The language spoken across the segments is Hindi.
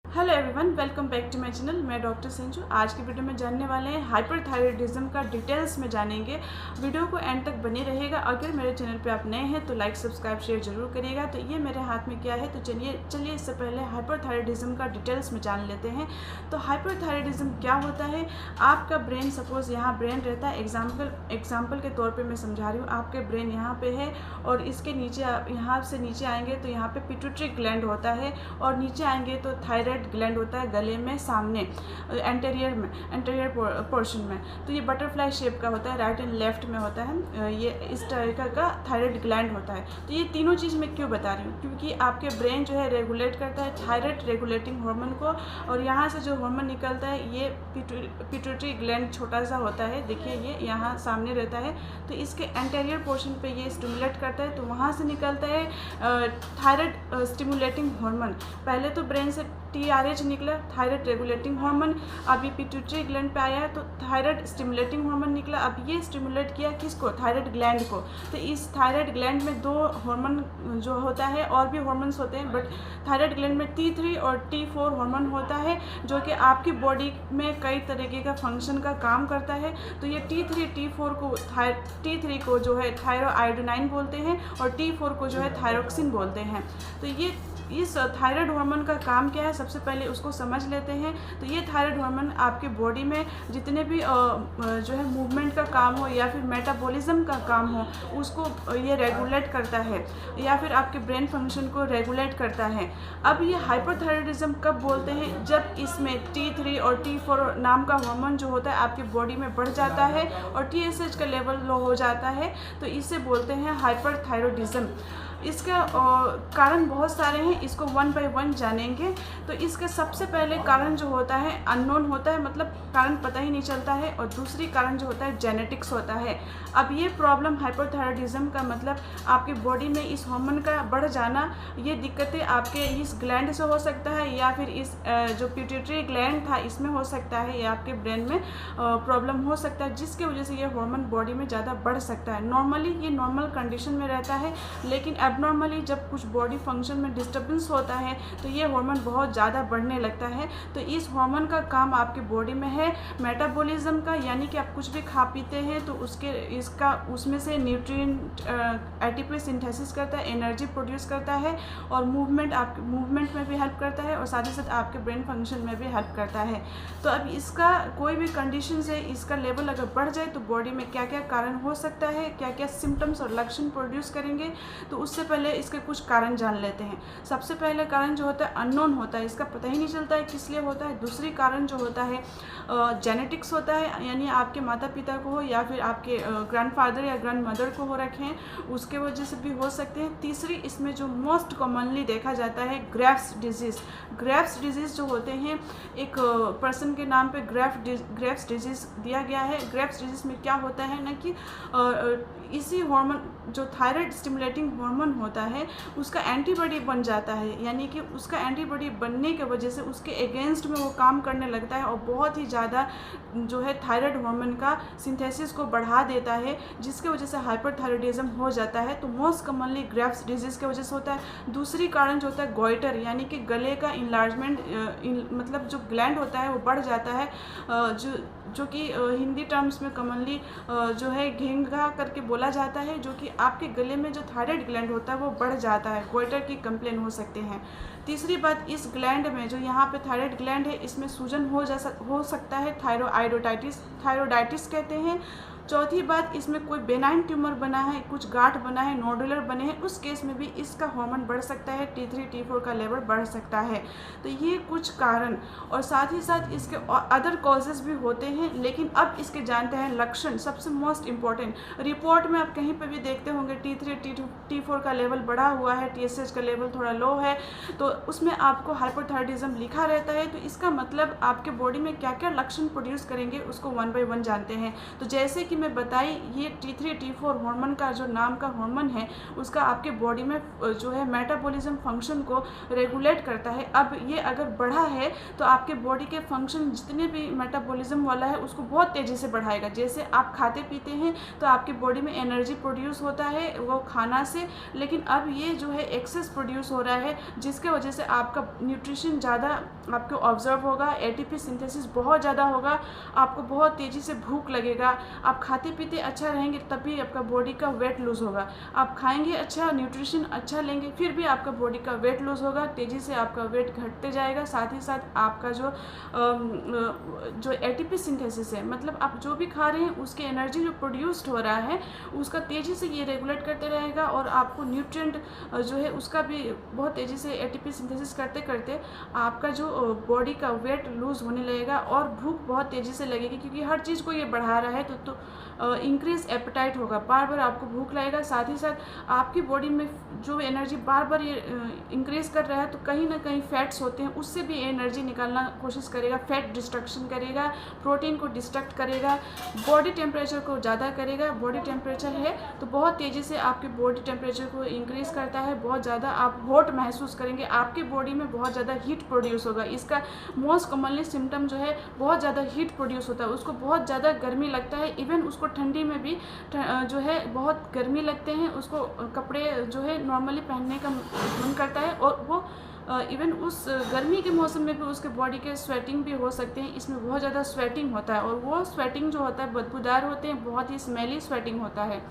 Hello everyone, welcome back to my channel. मैं डॉक्टर संजू। आज की वीडियो में जानने वाले हैं हाइपरथायरॉयडिज्म का डिटेल्स में जानेंगे। वीडियो को एंड तक बने रहेगा। अगर मेरे चैनल पे आप नए हैं तो लाइक सब्सक्राइब शेयर जरूर करिएगा। तो ये मेरे हाथ में क्या है, तो चलिए इससे पहले हाइपरथायरॉयडिज्म का डिटेल्स में जान लेते हैं। तो हाइपरथायरॉयडिज्म क्या होता है? आपका ब्रेन, सपोज यहाँ ब्रेन रहता है, एग्जाम्पल के तौर पर मैं समझा रही हूँ। आपके ब्रेन यहाँ पे है और इसके नीचे, यहाँ से नीचे आएंगे तो यहाँ पे पिट्यूटरी ग्लैंड होता है और नीचे आएंगे तो थायराइड ग्लैंड होता है गले में सामने एंटेरियर पोर्शन में। तो ये बटरफ्लाई शेप का होता है, राइट एंड लेफ्ट में होता है। ये इस तरह का थायराइड ग्लैंड होता है। तो ये तीनों चीज़ मैं क्यों बता रही हूँ, क्योंकि आपके ब्रेन जो है रेगुलेट करता है थायराइड रेगुलेटिंग हार्मोन को, और यहाँ से जो हार्मोन निकलता है ये पिट्यूटरी ग्लैंड छोटा सा होता है, देखिए ये यहाँ सामने रहता है। तो इसके एंटेरियर पोर्शन पे ये स्टिमुलेट करता है, तो वहाँ से निकलता है थायराइड स्टिमुलेटिंग हार्मोन। पहले तो ब्रेन से TRH निकला, थायराइड रेगुलेटिंग हार्मोन। अभी पिट्यूटरी ग्लैंड पे आया है तो थायराइड स्टिमुलेटिंग हार्मोन निकला। अब ये स्टिमुलेट किया किसको? थायराइड ग्लैंड को। तो इस थायराइड ग्लैंड में दो हार्मोन जो होता है, और भी हार्मोन्स होते हैं, बट थायराइड ग्लैंड में T3 और T4 हार्मोन होता है, जो कि आपकी बॉडी में कई तरीके का फंक्शन का काम करता है। तो ये T3 को जो है थायरोआयोडाइन बोलते हैं और T4 को जो है थायरोक्सिन बोलते हैं। तो ये इस थायराइड हार्मोन का काम क्या है, सबसे पहले उसको समझ लेते हैं। तो ये थायराइड हार्मोन आपके बॉडी में जितने भी जो है मूवमेंट का काम हो या फिर मेटाबॉलिज्म का काम हो, उसको ये रेगुलेट करता है, या फिर आपके ब्रेन फंक्शन को रेगुलेट करता है। अब ये हाइपरथायरॉयडिज्म कब बोलते हैं? जब इसमें T3 और T4 नाम का हार्मोन जो होता है आपकी बॉडी में बढ़ जाता है और TSH का लेवल लो हो जाता है, तो इसे बोलते हैं हाइपरथायरॉयडिज्म। इसका कारण बहुत सारे हैं, इसको वन बाय वन जानेंगे। तो इसके सबसे पहले कारण जो होता है अननोन होता है, मतलब कारण पता ही नहीं चलता है, और दूसरी कारण जो होता है जेनेटिक्स होता है। अब ये प्रॉब्लम हाइपरथायरॉयडिज्म का मतलब आपकी बॉडी में इस हार्मोन का बढ़ जाना, ये दिक्कतें आपके इस ग्लैंड से हो सकता है, या फिर इस जो पिट्यूटरी ग्लैंड था इसमें हो सकता है, या आपके ब्रेन में प्रॉब्लम हो सकता है, जिसके वजह से ये हार्मोन बॉडी में ज़्यादा बढ़ सकता है। नॉर्मली ये नॉर्मल कंडीशन में रहता है, लेकिन एबनॉर्मली जब कुछ बॉडी फंक्शन में डिस्टर्बेंस होता है तो ये हार्मोन बहुत ज़्यादा बढ़ने लगता है। तो इस हार्मोन का काम आपके बॉडी में है मेटाबॉलिज्म का, यानी कि आप कुछ भी खा पीते हैं तो उसमें से न्यूट्रिएंट एटीपी सिंथेसिस करता है, एनर्जी प्रोड्यूस करता है, और मूवमेंट में भी हेल्प करता है, और साथ ही साथ आपके ब्रेन फंक्शन में भी हेल्प करता है। तो अब इसका कोई भी कंडीशन से इसका लेवल अगर बढ़ जाए तो बॉडी में क्या क्या कारण हो सकता है, क्या क्या सिम्टम्स और लक्षण प्रोड्यूस करेंगे, तो उससे पहले इसके कुछ कारण जान लेते हैं। सबसे पहले कारण जो होता है अननोन होता है, इसका पता ही नहीं चलता है किस लिए होता है। दूसरी कारण जो होता है जेनेटिक्स होता है, यानी आपके माता पिता को हो या फिर आपके ग्रैंडफादर या ग्रैंड मदर को हो रखे हैं, उसके वजह से भी हो सकते हैं। तीसरी, इसमें जो मोस्ट कॉमनली देखा जाता है ग्रेव्स डिजीज़ जो होते हैं, एक पर्सन के नाम पे ग्रेव्स डिजीज़ दिया गया है। ग्रेव्स डिजीज़ में क्या होता है ना कि इसी हार्मोन जो थायराइड स्टिमुलेटिंग हार्मोन होता है उसका एंटीबॉडी बन जाता है, यानी कि उसका एंटीबॉडी बनने की वजह से उसके अगेंस्ट में वो काम करने लगता है और बहुत ही ज़्यादा जो है थायराइड हार्मोन का सिंथेसिस को बढ़ा देता है, जिसके वजह से हाइपरथायरॉयडिज्म हो जाता है। तो मोस्ट कॉमनली ग्रेव्स डिजीज़ की वजह से होता है। दूसरी कारण जो होता है गोइटर, यानी कि गले का इनलार्जमेंट, मतलब जो ग्लैंड होता है वो बढ़ जाता है, जो कि हिंदी टर्म्स में कॉमनली जो है घेंघा करके बोला जाता है, जो कि आपके गले में जो थायराइड ग्लैंड होता है वो बढ़ जाता है। गोइटर की कंप्लेन हो सकते हैं। तीसरी बात, इस ग्लैंड में जो यहाँ पे थायराइड ग्लैंड है इसमें सूजन हो सकता है, थायरोडाइटिस कहते हैं। चौथी बात, इसमें कोई बेनाइन ट्यूमर बना है, कुछ गांठ बना है, नोडुलर बने हैं, उस केस में भी इसका हार्मोन बढ़ सकता है, T3 T4 का लेवल बढ़ सकता है। तो ये कुछ कारण, और साथ ही साथ इसके अदर कॉजेज़ भी होते हैं। लेकिन अब इसके जानते हैं लक्षण, सबसे मोस्ट इम्पॉर्टेंट। रिपोर्ट में आप कहीं पर भी देखते होंगे T3 T4 का लेवल बढ़ा हुआ है, TSH का लेवल थोड़ा लो है, तो उसमें आपको हाइपरथायरॉयडिज्म लिखा रहता है। तो इसका मतलब आपके बॉडी में क्या क्या लक्षण प्रोड्यूस करेंगे उसको वन बाय वन जानते हैं। तो जैसे कि मैं बताई, ये T3 T4 हार्मोन का जो नाम का हार्मोन है उसका आपके बॉडी में जो है मेटाबॉलिज्म फंक्शन को रेगुलेट करता है। अब ये अगर बढ़ा है तो आपके बॉडी के फंक्शन जितने भी मेटाबॉलिज्म वाला है उसको बहुत तेज़ी से बढ़ाएगा। जैसे आप खाते पीते हैं तो आपकी बॉडी में एनर्जी प्रोड्यूस होता है वो खाना से, लेकिन अब ये जो है एक्सेस प्रोड्यूस हो रहा है, जिसके वजह वजह से आपका न्यूट्रिशन ज़्यादा आपको ऑब्जर्व होगा, एटीपी सिंथेसिस बहुत ज़्यादा होगा, आपको बहुत तेज़ी से भूख लगेगा, आप खाते पीते अच्छा रहेंगे तभी आपका बॉडी का वेट लूज़ होगा। आप खाएंगे अच्छा, न्यूट्रिशन अच्छा लेंगे, फिर भी आपका बॉडी का वेट लूज़ होगा, तेज़ी से आपका वेट घटते जाएगा। साथ ही साथ आपका जो एटीपी सिंथेसिस है, मतलब आप जो भी खा रहे हैं उसके एनर्जी जो प्रोड्यूस्ड हो रहा है उसका तेज़ी से ये रेगुलेट करते रहेगा, और आपको न्यूट्रिएंट जो है उसका भी बहुत तेज़ी से एटीपी सिंथेसिस करते करते आपका जो बॉडी का वेट लूज़ होने लगेगा और भूख बहुत तेज़ी से लगेगी, क्योंकि हर चीज़ को ये बढ़ा रहा है। तो इंक्रीज एपेटाइट होगा, बार बार आपको भूख लगेगा। साथ ही साथ आपकी बॉडी में जो एनर्जी बार बार ये इंक्रीज कर रहा है, तो कहीं ना कहीं फैट्स होते हैं, उससे भी एनर्जी निकालना कोशिश करेगा, फैट डिस्ट्रक्शन करेगा, प्रोटीन को डिस्ट्रक्ट करेगा, बॉडी टेम्परेचर को ज़्यादा करेगा। बॉडी टेम्परेचर है तो बहुत तेज़ी से आपके बॉडी टेम्परेचर को इंक्रीज़ करता है, बहुत ज़्यादा आप हॉट महसूस करेंगे, आपके बॉडी में बहुत ज़्यादा हीट प्रोड्यूस होगा। इसका मोस्ट कॉमनली सिम्टम जो है बहुत ज़्यादा हीट प्रोड्यूस होता है, उसको बहुत ज़्यादा गर्मी लगता है। इवन उसको ठंडी में भी जो है बहुत गर्मी लगते हैं, उसको कपड़े जो है नॉर्मली पहनने का मन करता है, और वो इवन उस गर्मी के मौसम में भी उसके बॉडी के स्वेटिंग भी हो सकते हैं। इसमें बहुत ज़्यादा स्वेटिंग होता है, और वो स्वेटिंग जो होता है बदबूदार होते हैं, बहुत ही स्मेली स्वेटिंग होता है।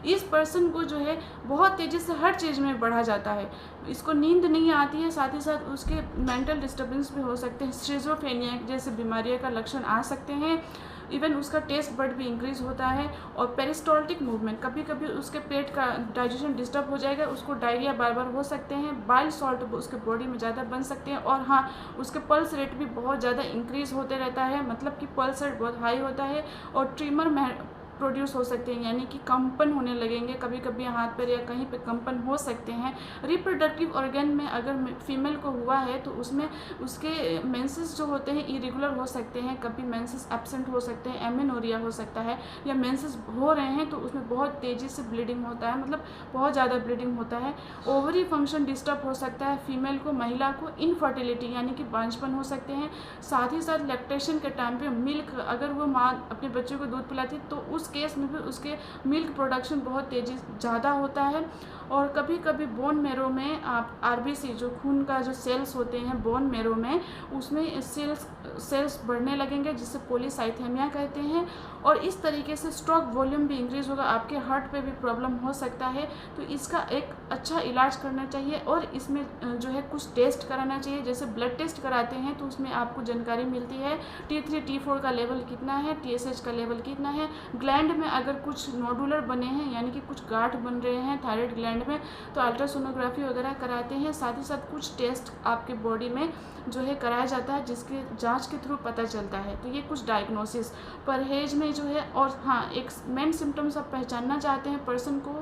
इस पर्सन को जो है बहुत तेज़ी से हर चीज़ में बढ़ा जाता है, इसको नींद नहीं आती है, साथ ही साथ उसके मेंटल डिस्टर्बेंस भी हो सकते हैं, स्किज़ोफ्रेनिया जैसे बीमारियों का लक्षण आ सकते हैं। इवन उसका टेस्ट बड भी इंक्रीज़ होता है, और पेरिस्टोल्टिक मूवमेंट, कभी कभी उसके पेट का डाइजेशन डिस्टर्ब हो जाएगा, उसको डायरिया बार बार हो सकते हैं, बाइल सॉल्ट उसके बॉडी में ज़्यादा बन सकते हैं, और हाँ उसके पल्स रेट भी बहुत ज़्यादा इंक्रीज़ होते रहता है, मतलब कि पल्स रेट बहुत हाई होता है, और ट्रिमर प्रोड्यूस हो सकते हैं, यानी कि कंपन होने लगेंगे, कभी कभी हाथ पैर या कहीं पे कंपन हो सकते हैं। रिप्रोडक्टिव ऑर्गन में अगर फीमेल को हुआ है तो उसमें उसके मेंसेस जो होते हैं इरेगुलर हो सकते हैं, कभी मेंसेस एब्सेंट हो सकते हैं, एमेनोरिया हो सकता है, या मेंसेस हो रहे हैं तो उसमें बहुत तेज़ी से ब्लीडिंग होता है, मतलब बहुत ज़्यादा ब्लीडिंग होता है। ओवरी फंक्शन डिस्टर्ब हो सकता है, फीमेल को, महिला को इनफर्टिलिटी यानी कि बांझपन हो सकते हैं। साथ ही साथ लैक्टेशन के टाइम पे मिल्क, अगर वो माँ अपने बच्चों को दूध पिलाती है तो उस केस में भी उसके मिल्क प्रोडक्शन बहुत तेज़ी ज़्यादा होता है। और कभी कभी बोन मेरो में आप आरबीसी जो खून का जो सेल्स होते हैं बोन मेरो में, उसमें सेल्स बढ़ने लगेंगे, जिसे पॉलीसाइथेमिया कहते हैं, और इस तरीके से स्ट्रोक वॉल्यूम भी इंक्रीज़ होगा, आपके हार्ट पे भी प्रॉब्लम हो सकता है। तो इसका एक अच्छा इलाज करना चाहिए, और इसमें जो है कुछ टेस्ट कराना चाहिए, जैसे ब्लड टेस्ट कराते हैं तो उसमें आपको जानकारी मिलती है T3 T4 का लेवल कितना है, TSH का लेवल कितना है। ग्लैंड में अगर कुछ नोडुलर बने हैं यानी कि कुछ गांठ बन रहे हैं थायराइड ग्लैंड में, तो अल्ट्रासोनोग्राफी वगैरह कराते हैं। साथ ही साथ कुछ टेस्ट आपके बॉडी में जो है कराया जाता है, जिसके जांच के थ्रू पता चलता है। तो ये कुछ डायग्नोसिस परहेज में जो है। और हाँ, एक मेन सिम्टम्स आप पहचानना चाहते हैं पर्सन को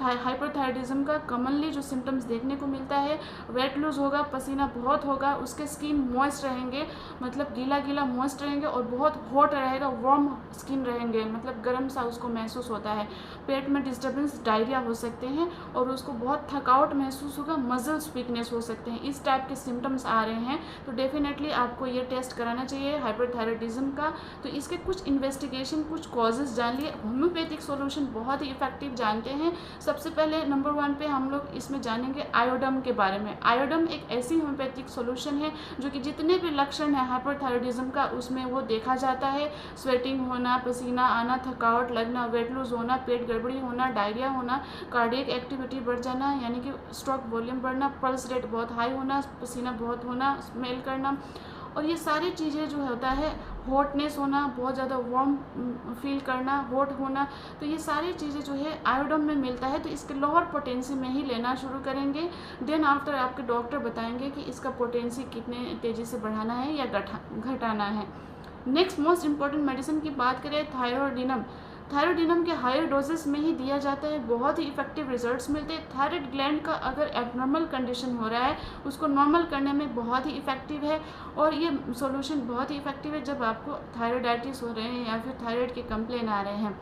हाइपरथायराइडिज्म का, कॉमनली जो सिम्टम्स देखने को मिलता है, वेट लूज होगा, पसीना बहुत होगा, उसके स्किन मॉइस्ट रहेंगे, मतलब गीला गीला मॉइस्ट रहेंगे, और बहुत हॉट रहेगा, वार्म स्किन रहेंगे, मतलब गर्म सा उसको महसूस होता है। पेट में डिस्टर्बेंस, डायरिया हो सकते हैं, और उसको बहुत थकावट महसूस होगा, मसल्स वीकनेस हो सकते हैं। इस टाइप के सिम्टम्स आ रहे हैं तो डेफिनेटली आपको ये टेस्ट कराना चाहिए हाइपरथायराइडिज्म का। तो इसके कुछ इन्वेस्टिगेशन, कुछ कॉजेज जान लिए। होम्योपैथिक सॉल्यूशन बहुत ही इफेक्टिव जानते हैं। सबसे पहले नंबर 1 पे हम लोग इसमें जानेंगे आयोडम के बारे में। आयोडम एक ऐसी होम्योपैथिक सॉल्यूशन है जो कि जितने भी लक्षण है हाइपरथायराइडिज्म का उसमें वो देखा जाता है। स्वेटिंग होना, पसीना आना, थकावट लगना, वेट लूज होना, पेट गड़बड़ी होना, डायरिया होना, कार्डियक एक्टिविटी बढ़ जाना यानी कि स्ट्रोक वॉल्यूम बढ़ना, पल्स रेट बहुत हाई होना, पसीना बहुत होना, स्मेल करना, और ये सारी चीज़ें जो होता है, हॉटनेस होना, बहुत ज़्यादा वार्म फील करना, हॉट होना, तो ये सारी चीज़ें जो है आयोडम में मिलता है। तो इसके लोअर पोटेंसी में ही लेना शुरू करेंगे, देन आफ्टर आपके डॉक्टर बताएंगे कि इसका पोटेंसी कितने तेज़ी से बढ़ाना है या घटाना है। नेक्स्ट मोस्ट इम्पॉर्टेंट मेडिसिन की बात करें, थायरोडिनम। थायरोडिनम के हायर डोजेस में ही दिया जाता है, बहुत ही इफेक्टिव रिजल्ट्स मिलते हैं। थायराइड ग्लैंड का अगर एबनॉर्मल कंडीशन हो रहा है उसको नॉर्मल करने में बहुत ही इफेक्टिव है, और ये सॉल्यूशन बहुत ही इफेक्टिव है जब आपको थायराइडाइटिस हो रहे हैं या फिर थायराइड के कंप्लेन आ रहे हैं।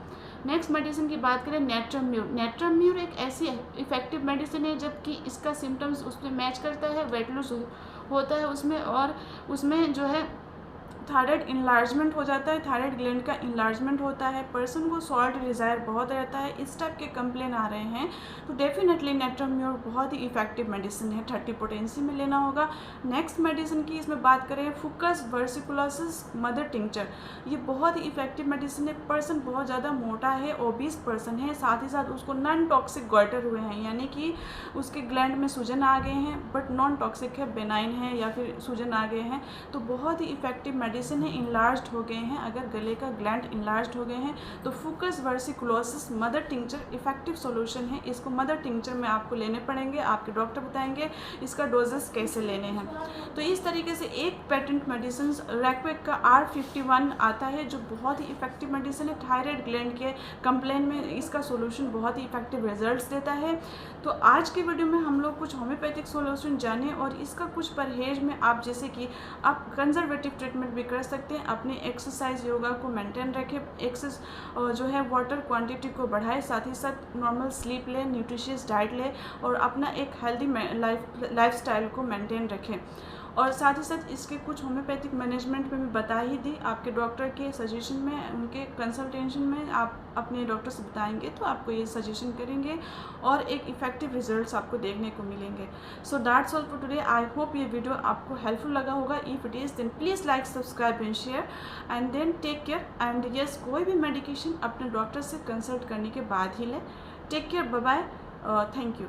नेक्स्ट मेडिसिन की बात करें, नेट्रम्यूर। नेट्रम्यूर एक ऐसी इफेक्टिव मेडिसिन है जबकि इसका सिम्टम्स उसमें मैच करता है, वेट लूज होता है उसमें, और उसमें जो है थायराइड इनलार्जमेंट हो जाता है, थायराइड ग्लैंड का इनलार्जमेंट होता है, पर्सन को सॉल्ट डिज़ायर बहुत रहता है, इस टाइप के कंप्लेन आ रहे हैं तो डेफिनेटली नेट्रोम्योर बहुत ही इफेक्टिव मेडिसिन है, 30 पोटेंसी में लेना होगा। नेक्स्ट मेडिसिन की इसमें बात करें फुकस वर्सिकुलोसिस मदर टिंक्चर, ये बहुत ही इफेक्टिव मेडिसिन है। पर्सन बहुत ज़्यादा मोटा है, ओबीस पर्सन है, साथ ही साथ उसको नॉन टॉक्सिक गॉइटर हुए हैं, यानी कि उसके ग्लैंड में सूजन आ गए हैं बट नॉन टॉक्सिक है, बेनाइन है या फिर सूजन आ गए हैं, तो बहुत ही इफेक्टिव मेडिसिन है। इनलार्ज्ड हो गए हैं, अगर गले का ग्लैंड इनलार्ज्ड हो गए हैं तो फुकस वर्सिकुलोसिस मदर टिंक्चर इफेक्टिव सॉल्यूशन है। इसको मदर टिंक्चर में आपको लेने पड़ेंगे, आपके डॉक्टर बताएंगे इसका डोजेस कैसे लेने हैं। तो इस तरीके से एक पेटेंट मेडिसिन रैक्वेक का R51 आता है जो बहुत ही इफेक्टिव मेडिसिन है, थायराइड ग्लैंड के कंप्लेन में इसका सॉल्यूशन बहुत ही इफेक्टिव रिजल्ट्स देता है। तो आज के वीडियो में हम लोग कुछ होम्योपैथिक सॉल्यूशन जाने और इसका कुछ परहेज में आप जैसे कि आप कंजर्वेटिव ट्रीटमेंट भी कर सकते हैं, अपनी एक्सरसाइज योगा को मेंटेन रखें, जो है वाटर क्वांटिटी को बढ़ाएं, साथ ही साथ नॉर्मल स्लीप लें, न्यूट्रिशियस डाइट लें और अपना एक हेल्दी लाइफस्टाइल को मेंटेन रखें। और साथ ही साथ इसके कुछ होम्योपैथिक मैनेजमेंट में भी बता ही दी, आपके डॉक्टर के सजेशन में, उनके कंसल्टेशन में आप अपने डॉक्टर से बताएंगे तो आपको ये सजेशन करेंगे और एक इफेक्टिव रिजल्ट्स आपको देखने को मिलेंगे। So that's all for today. I hope ये वीडियो आपको हेल्पफुल लगा होगा। If it is then please like, subscribe and share and then take care. And yes, कोई भी मेडिकेशन अपने डॉक्टर से कंसल्ट करने के बाद ही लें। Take care, bye bye, thank you.